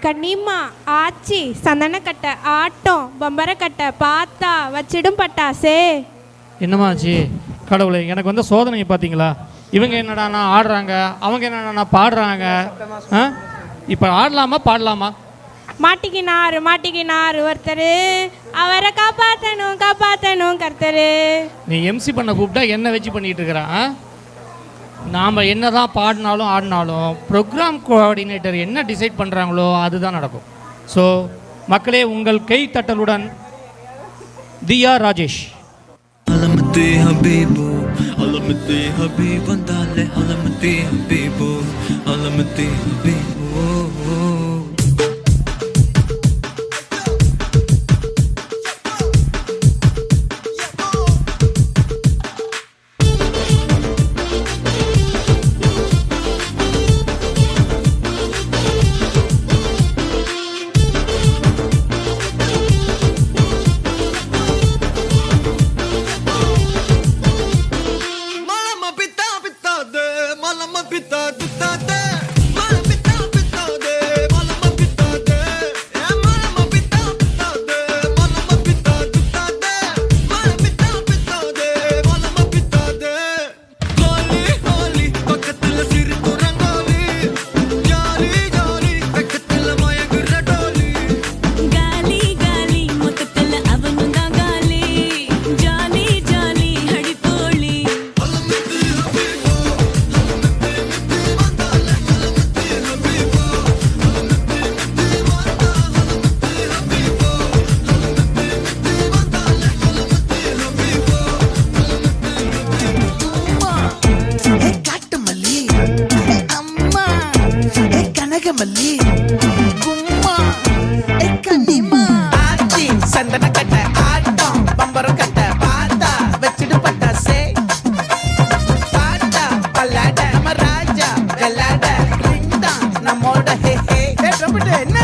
கண்ணிம்மா ஆச்சி சந்தனக்கட்டை ஆட்டம் பம்பரக்கட்டை பார்த்தா வச்சிடும் பட்டாசே. என்னம்மா ஆச்சு கடவுளே, எனக்கு வந்து சோதனையை பார்த்தீங்களா? இவங்க என்னடானா ஆடுறாங்க, அவங்க என்னடானா பாடுறாங்க. இப்போ ஆடலாமா பாடலாமா? மாட்டிக்கினாரு ஒருத்தர், அவரை காப்பாற்றணும் காப்பாற்றணும் கர்த்தரு. நீ எம்சி பண்ண கூப்பிட்டா என்ன வச்சு பண்ணிட்டு இருக்கிறான்? நாம் என்ன தான் பாடினாலும் ஆடினாலும் ப்ரோக்ராம் கோஆர்டினேட்டர் என்ன டிசைட் பண்ணுறாங்களோ அதுதான் நடக்கும். ஸோ மக்களே, உங்கள் கை தட்டலுடன் தியா ராஜேஷ். அலமத்தே ஹபீபு அலமத்தே ஹபீப் வந்தாலே அலமத்தே ஹபீபு அலமத்தே ஹபீபு. சந்தனக்கட்டை ஆட்டம் பம்பரக்கட்டை பார்த்தா வச்சிடு பட்டாசே. பாட்டா பல்லாட நம்ம ராஜா கல்லாட ரிங் தான் நம்மோட ஹே ஹே. என்ன